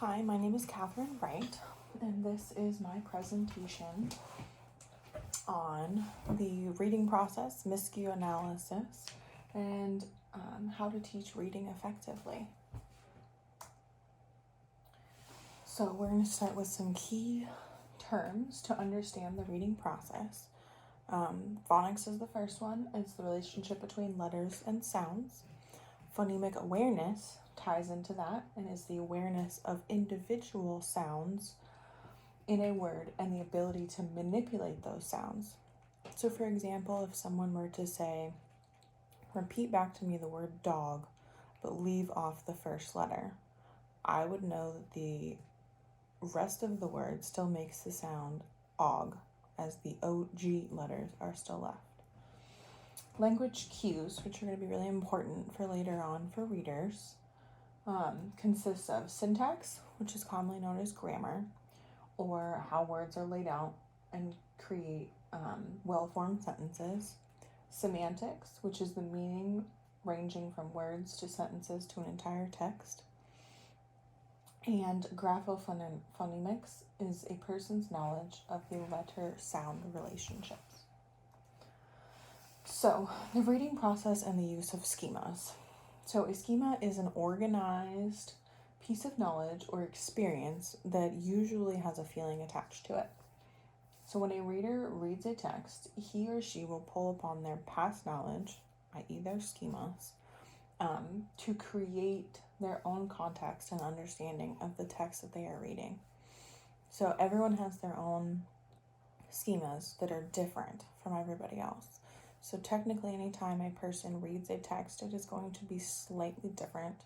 Hi, my name is Catherine Wright, and this is my presentation on the reading process, MISCU analysis, and how to teach reading effectively. So we're going to start with some key terms to understand the reading process. Phonics is the first one. It's the relationship between letters and sounds. Phonemic awareness ties into that and is the awareness of individual sounds in a word and the ability to manipulate those sounds. So for example, if someone were to say, repeat back to me the word dog, but leave off the first letter, I would know that the rest of the word still makes the sound og, as the OG letters are still left. Language cues, which are going to be really important for later on for readers, consists of syntax, which is commonly known as grammar, or how words are laid out and create well-formed sentences. Semantics, which is the meaning ranging from words to sentences to an entire text. And graphophonemics is a person's knowledge of the letter-sound relationships. So, the reading process and the use of schemas. So, a schema is an organized piece of knowledge or experience that usually has a feeling attached to it. So, when a reader reads a text, he or she will pull upon their past knowledge, i.e. their schemas, to create their own context and understanding of the text that they are reading. So, everyone has their own schemas that are different from everybody else. So technically, anytime a person reads a text, it is going to be slightly different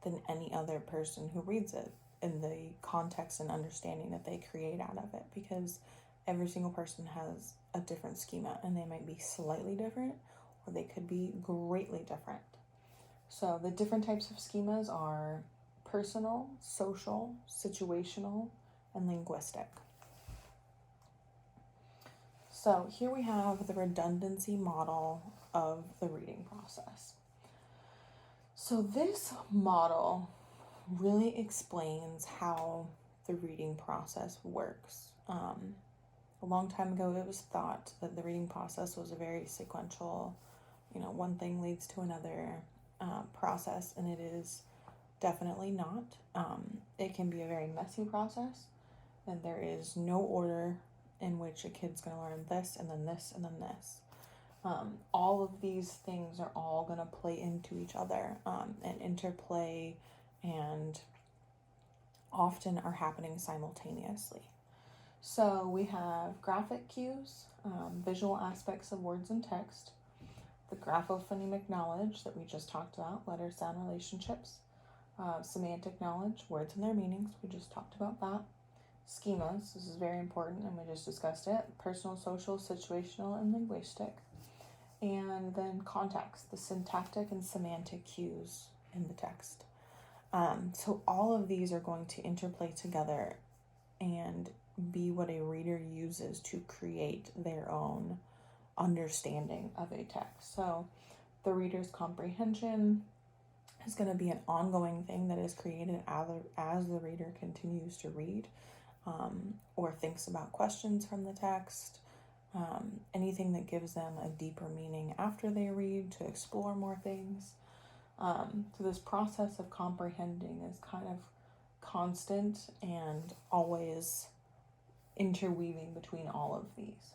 than any other person who reads it in the context and understanding that they create out of it, because every single person has a different schema and they might be slightly different or they could be greatly different. So the different types of schemas are personal, social, situational, and linguistic. So here we have the redundancy model of the reading process. So this model really explains how the reading process works. A long time ago, it was thought that the reading process was a very sequential, one thing leads to another process, and it is definitely not. It can be a very messy process, and there is no order in which a kid's going to learn this and then this and then this. All of these things are all going to play into each other and interplay, and often are happening simultaneously. So we have graphic cues, visual aspects of words and text, the graphophonemic knowledge that we just talked about, letter-sound relationships, semantic knowledge, words and their meanings, we just talked about that. Schemas, this is very important and we just discussed it, personal, social, situational, and linguistic. And then context, the syntactic and semantic cues in the text. So all of these are going to interplay together and be what a reader uses to create their own understanding of a text. So the reader's comprehension is going to be an ongoing thing that is created as the reader continues to read. Or thinks about questions from the text, anything that gives them a deeper meaning after they read to explore more things. So this process of comprehending is kind of constant and always interweaving between all of these.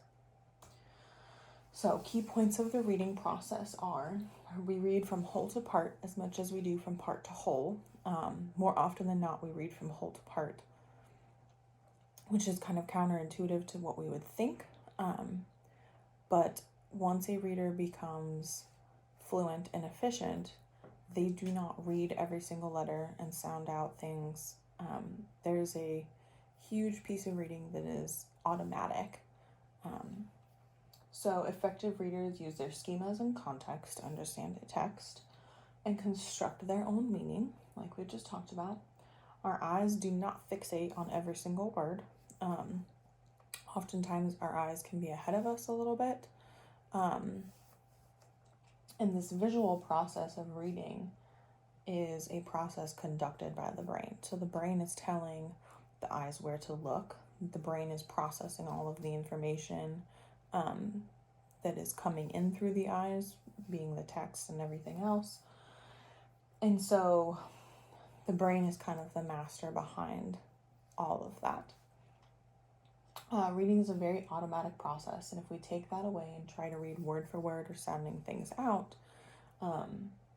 So key points of the reading process are, we read from whole to part as much as we do from part to whole. More often than not, we read from whole to part, which is kind of counterintuitive to what we would think. But once a reader becomes fluent and efficient, they do not read every single letter and sound out things. There's a huge piece of reading that is automatic. So effective readers use their schemas and context to understand a text and construct their own meaning, like we just talked about. Our eyes do not fixate on every single word. Oftentimes our eyes can be ahead of us a little bit. And this visual process of reading is a process conducted by the brain. So the brain is telling the eyes where to look. The brain is processing all of the information that is coming in through the eyes, being the text and everything else. And so the brain is kind of the master behind all of that. Reading is a very automatic process, and if we take that away and try to read word for word or sounding things out,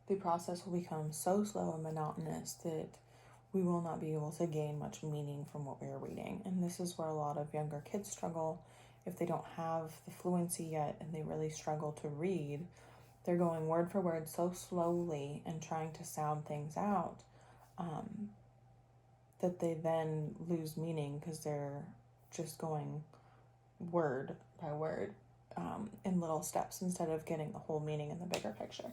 the process will become so slow and monotonous that we will not be able to gain much meaning from what we are reading. And this is where a lot of younger kids struggle. If they don't have the fluency yet and they really struggle to read, they're going word for word so slowly and trying to sound things out that they then lose meaning because they're just going word by word in little steps instead of getting the whole meaning in the bigger picture.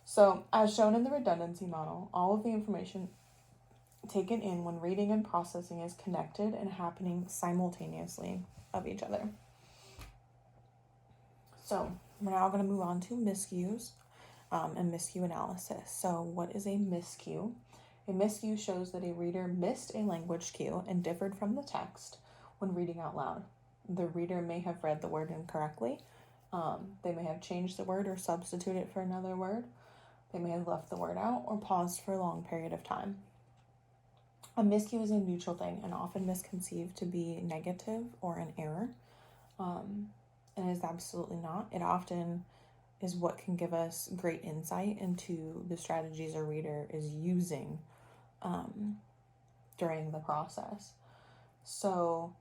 So, as shown in the redundancy model, all of the information taken in when reading and processing is connected and happening simultaneously of each other. So, we're now going to move on to miscues and miscue analysis. So, what is a miscue? A miscue shows that a reader missed a language cue and differed from the text when reading out loud. The reader may have read the word incorrectly. They may have changed the word or substituted it for another word. They may have left the word out or paused for a long period of time. A miscue is a neutral thing and often misconceived to be negative or an error. And it is absolutely not. It often is what can give us great insight into the strategies a reader is using during the process. So,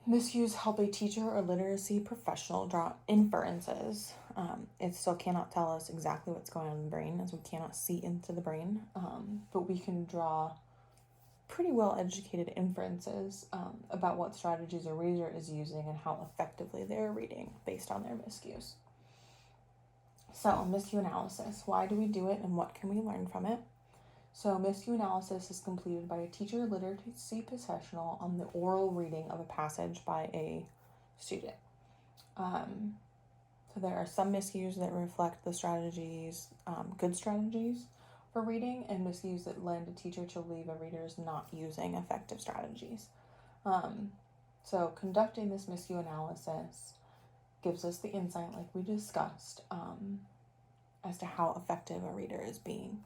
miscues help a teacher or literacy professional draw inferences. It still cannot tell us exactly what's going on in the brain, as we cannot see into the brain, but we can draw pretty well educated inferences about what strategies a reader is using and how effectively they're reading based on their miscues. So, miscue analysis. Why do we do it and what can we learn from it? So, miscue analysis is completed by a teacher or literacy professional on the oral reading of a passage by a student. So there are some miscues that reflect the strategies, good strategies for reading, and miscues that lend a teacher to believe a reader is not using effective strategies. So conducting this miscue analysis gives us the insight, like we discussed, as to how effective a reader is being.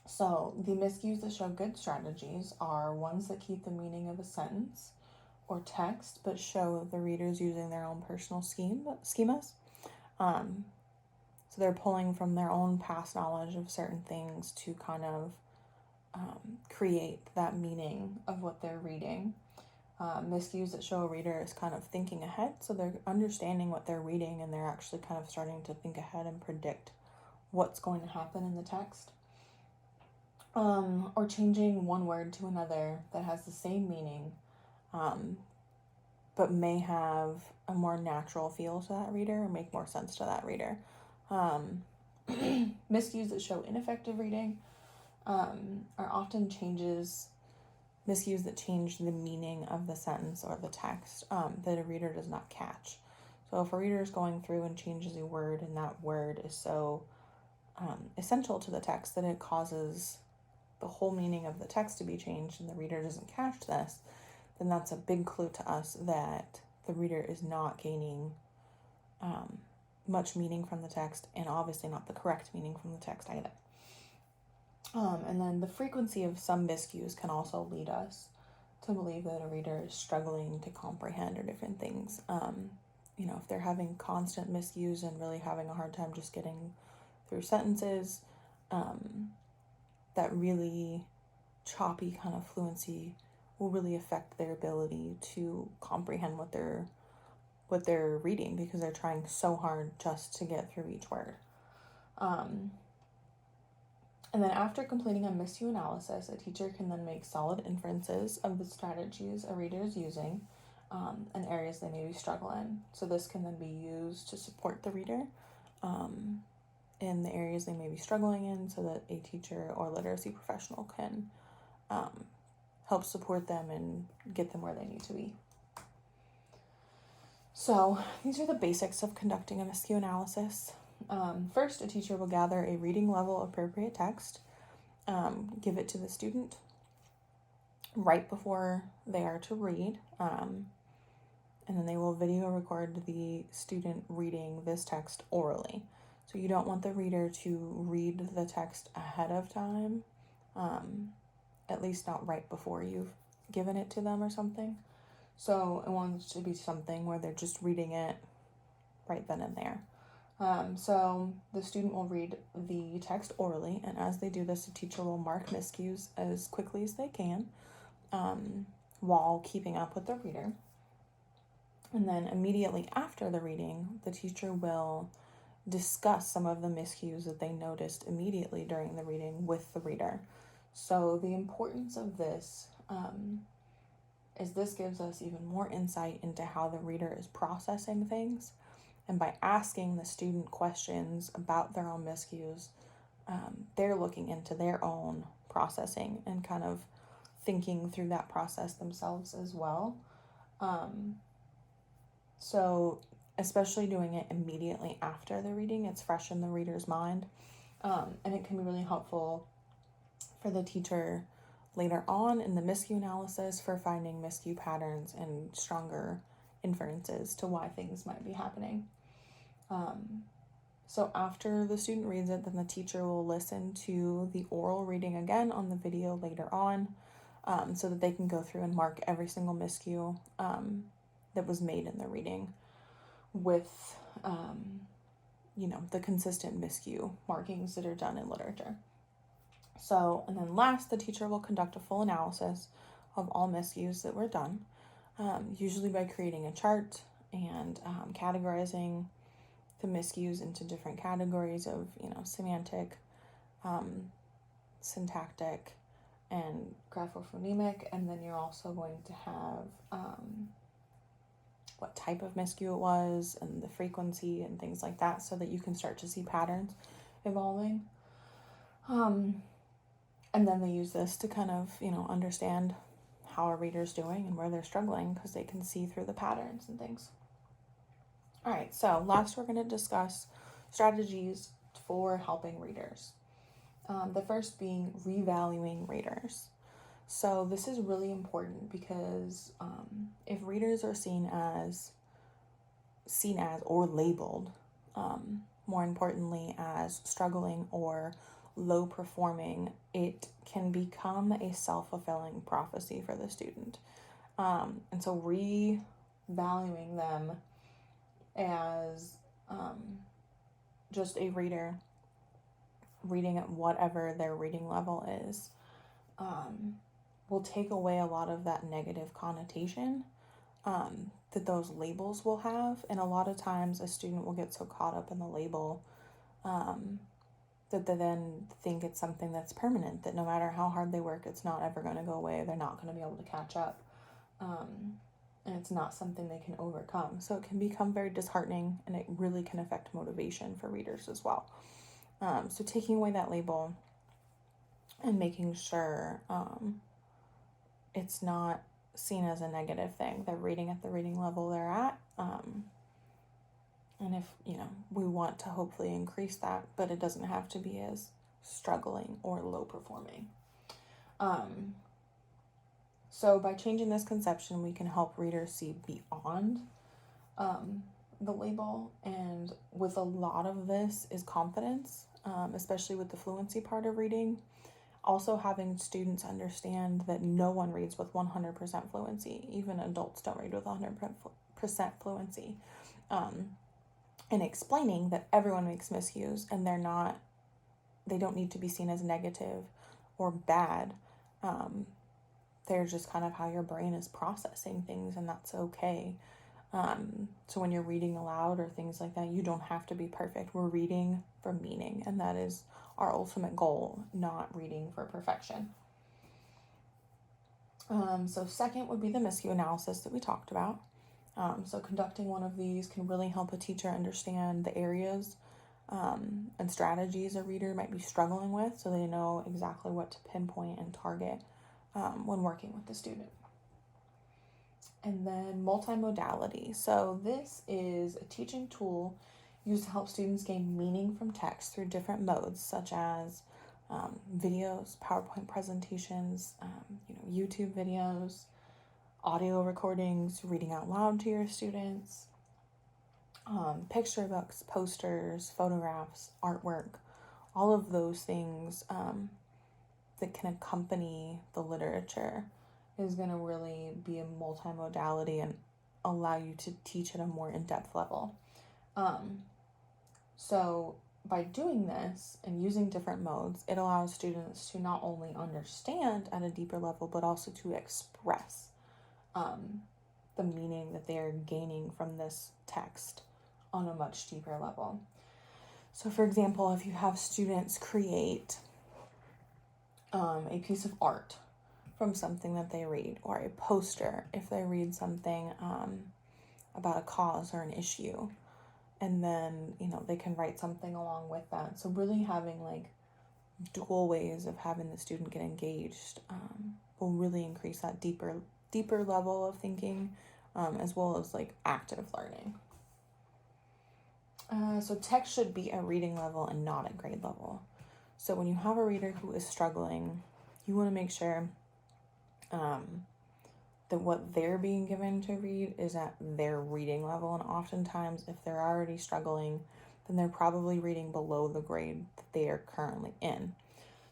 So the miscues that show good strategies are ones that keep the meaning of a sentence or text, but show the readers using their own personal schemas. So they're pulling from their own past knowledge of certain things to kind of create that meaning of what they're reading. Miscues that show a reader is kind of thinking ahead, so they're understanding what they're reading and they're actually kind of starting to think ahead and predict what's going to happen in the text. Or changing one word to another that has the same meaning, but may have a more natural feel to that reader or make more sense to that reader. Miscues that show ineffective reading are often miscues that change the meaning of the sentence or the text that a reader does not catch. So if a reader is going through and changes a word and that word is so essential to the text that it causes the whole meaning of the text to be changed and the reader doesn't catch this, then that's a big clue to us that the reader is not gaining much meaning from the text, and obviously not the correct meaning from the text either. And then the frequency of some miscues can also lead us to believe that a reader is struggling to comprehend or different things. If they're having constant miscues and really having a hard time just getting through sentences, that really choppy kind of fluency will really affect their ability to comprehend what they're reading, because they're trying so hard just to get through each word. And then after completing a miscue analysis, a teacher can then make solid inferences of the strategies a reader is using and areas they may be struggling. So this can then be used to support the reader in the areas they may be struggling in, so that a teacher or literacy professional can help support them and get them where they need to be. So these are the basics of conducting a miscue analysis. First, a teacher will gather a reading level appropriate text, give it to the student right before they are to read, and then they will video record the student reading this text orally. So you don't want the reader to read the text ahead of time, at least not right before you've given it to them or something. So it wants to be something where they're just reading it right then and there. So the student will read the text orally, and as they do this, the teacher will mark miscues as quickly as they can, while keeping up with the reader. And then immediately after the reading, the teacher will discuss some of the miscues that they noticed immediately during the reading with the reader. So the importance of this is this gives us even more insight into how the reader is processing things. And by asking the student questions about their own miscues, they're looking into their own processing and kind of thinking through that process themselves as well. So especially doing it immediately after the reading, it's fresh in the reader's mind. And it can be really helpful for the teacher later on in the miscue analysis for finding miscue patterns and stronger inferences to why things might be happening. So after the student reads it, then the teacher will listen to the oral reading again on the video later on, so that they can go through and mark every single miscue that was made in the reading with, the consistent miscue markings that are done in literature. So, and then last, the teacher will conduct a full analysis of all miscues that were done, usually by creating a chart and categorizing the miscues into different categories of, semantic, syntactic, and graphophonemic. And then you're also going to have what type of miscue it was and the frequency and things like that, so that you can start to see patterns evolving. And then they use this to kind of, understand how a reader's doing and where they're struggling, because they can see through the patterns and things. All right, so last we're going to discuss strategies for helping readers. The first being revaluing readers. So this is really important because if readers are seen as or labeled, more importantly, as struggling or low performing, it can become a self-fulfilling prophecy for the student. And so revaluing them as just a reader reading at whatever their reading level is will take away a lot of that negative connotation that those labels will have. And a lot of times a student will get so caught up in the label that they then think it's something that's permanent, that no matter how hard they work, it's not ever going to go away. They're not going to be able to catch up. And it's not something they can overcome. So it can become very disheartening, and it really can affect motivation for readers as well. So taking away that label and making sure it's not seen as a negative thing. They're reading at the reading level they're at. And if, we want to hopefully increase that, but it doesn't have to be as struggling or low performing. So by changing this conception, we can help readers see beyond the label. And with a lot of this is confidence, especially with the fluency part of reading. Also having students understand that no one reads with 100% fluency. Even adults don't read with 100% fluency. And explaining that everyone makes miscues, and they don't need to be seen as negative or bad. They're just kind of how your brain is processing things, and that's okay. So when you're reading aloud or things like that, you don't have to be perfect. We're reading for meaning, and that is our ultimate goal, not reading for perfection. So second would be the miscue analysis that we talked about. So conducting one of these can really help a teacher understand the areas and strategies a reader might be struggling with, so they know exactly what to pinpoint and target when working with the student. And then multimodality. So this is a teaching tool used to help students gain meaning from text through different modes, such as videos, PowerPoint presentations, YouTube videos, audio recordings, reading out loud to your students, picture books, posters, photographs, artwork, all of those things that can accompany the literature is going to really be a multimodality and allow you to teach at a more in-depth level. So by doing this and using different modes, it allows students to not only understand at a deeper level, but also to express the meaning that they are gaining from this text on a much deeper level. So for example, if you have students create a piece of art from something that they read, or a poster if they read something about a cause or an issue, and then they can write something along with that. So really having like dual ways of having the student get engaged will really increase that deeper level of thinking, as well as like active learning. So text should be at reading level and not at grade level. So when you have a reader who is struggling, you want to make sure that what they're being given to read is at their reading level. And oftentimes, if they're already struggling, then they're probably reading below the grade that they are currently in.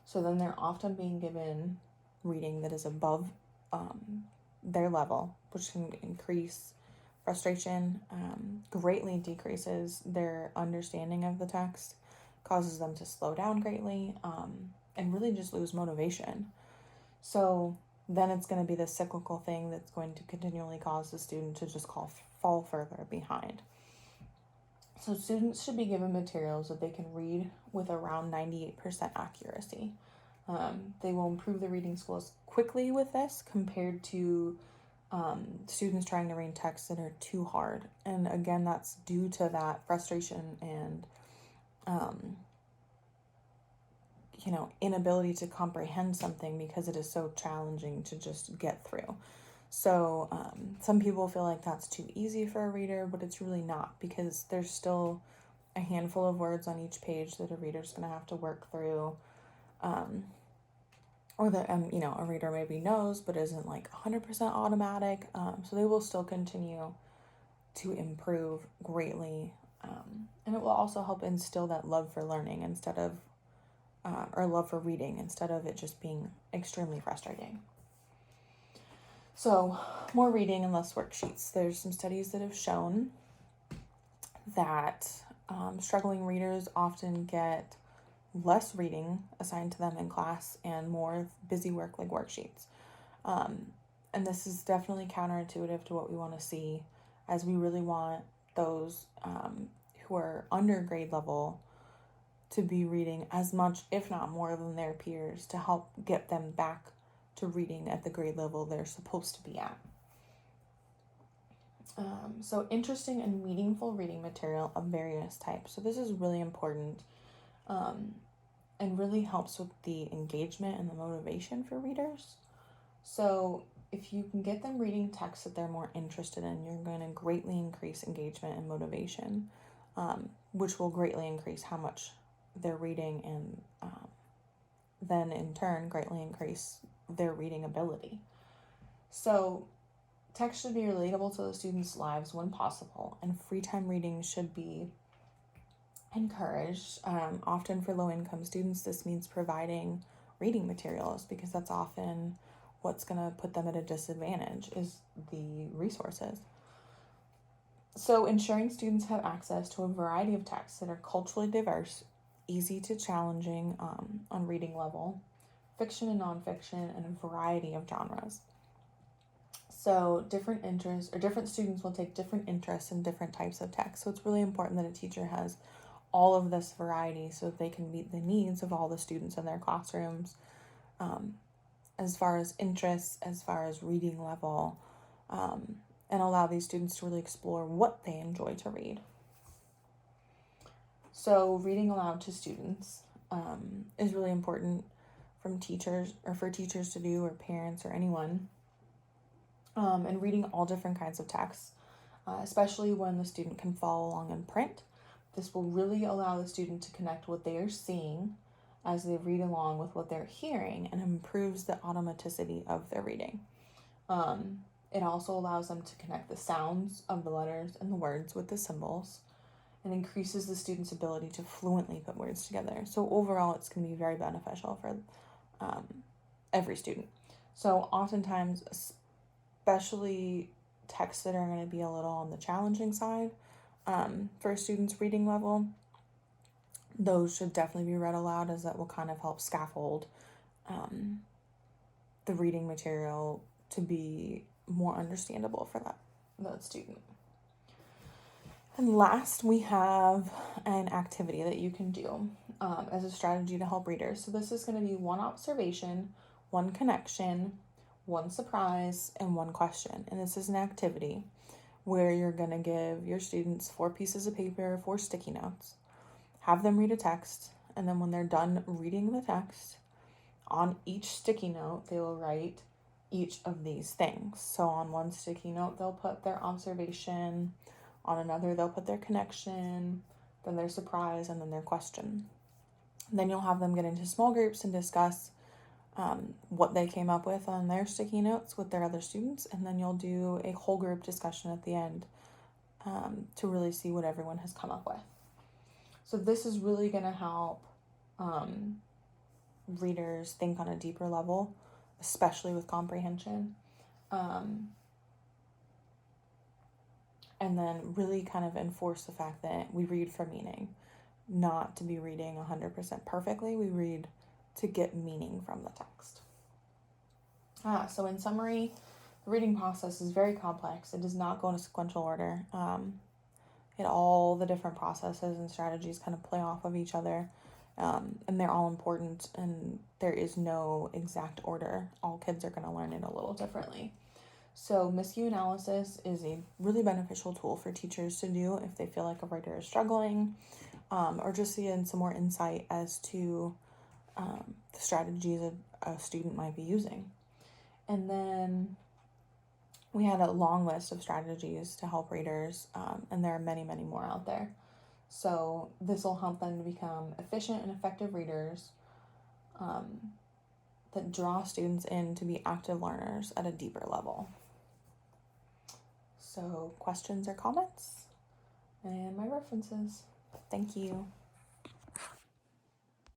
So then they're often being given reading that is above their level, which can increase frustration, greatly decreases their understanding of the text, causes them to slow down greatly, and really just lose motivation. So then it's going to be the cyclical thing that's going to continually cause the student to just fall further behind. So students should be given materials that they can read with around 98% accuracy. They will improve their reading skills quickly with this compared to students trying to read texts that are too hard. And again, that's due to that frustration and inability to comprehend something because it is so challenging to just get through. So some people feel like that's too easy for a reader, but it's really not, because there's still a handful of words on each page that a reader's going to have to work through, or that a reader maybe knows but isn't like 100% automatic. So they will still continue to improve greatly, and it will also help instill that love for learning instead of or love for reading instead of it just being extremely frustrating. So more reading and less worksheets. There's some studies that have shown that struggling readers often get less reading assigned to them in class and more busy work like worksheets. And this is definitely counterintuitive to what we want to see, as we really want those who are under grade level to be reading as much, if not more, than their peers to help get them back to reading at the grade level they're supposed to be at. So interesting and meaningful reading material of various types. So this is really important and really helps with the engagement and the motivation for readers. So if you can get them reading texts that they're more interested in, you're going to greatly increase engagement and motivation, which will greatly increase how much they're reading, and then in turn greatly increase their reading ability. So text should be relatable to the students' lives when possible, and free time reading should be encouraged. Often for low-income students, this means providing reading materials, because that's often what's going to put them at a disadvantage, is the resources. So ensuring students have access to a variety of texts that are culturally diverse, easy to challenging on reading level, fiction and nonfiction, and a variety of genres. So different students will take different interests in different types of text. So it's really important that a teacher has all of this variety so that they can meet the needs of all the students in their classrooms, as far as interests, as far as reading level, and allow these students to really explore what they enjoy to read. So reading aloud to students is really important for teachers to do, or parents, or anyone. And reading all different kinds of texts, especially when the student can follow along in print. This will really allow the student to connect what they are seeing as they read along with what they're hearing, and improves the automaticity of their reading. It also allows them to connect the sounds of the letters and the words with the symbols, and increases the student's ability to fluently put words together. So overall, it's going to be very beneficial for every student. So oftentimes, especially texts that are going to be a little on the challenging side for a student's reading level, those should definitely be read aloud, as that will kind of help scaffold the reading material to be more understandable for that student. And last, we have an activity that you can do as a strategy to help readers. So this is going to be one observation, one connection, one surprise, and one question. And this is an activity where you're going to give your students 4 pieces of paper, 4 sticky notes, have them read a text, and then when they're done reading the text, on each sticky note, they will write each of these things. So on one sticky note, they'll put their observation, on another, they'll put their connection, then their surprise, and then their question. And then you'll have them get into small groups and discuss what they came up with on their sticky notes with their other students, and then you'll do a whole group discussion at the end to really see what everyone has come up with. So this is really going to help readers think on a deeper level, especially with comprehension, and then really kind of enforce the fact that we read for meaning, not to be reading 100% perfectly. We read to get meaning from the text. So in summary, the reading process is very complex. It does not go in a sequential order. All the different processes and strategies kind of play off of each other, and they're all important, and there is no exact order. All kids are going to learn it a little differently. So miscue analysis is a really beneficial tool for teachers to do if they feel like a writer is struggling, or just see some more insight as to the strategies a student might be using. And then we had a long list of strategies to help readers, and there are many, many more out there. So this will help them to become efficient and effective readers that draw students in to be active learners at a deeper level. So questions or comments? And my references. Thank you.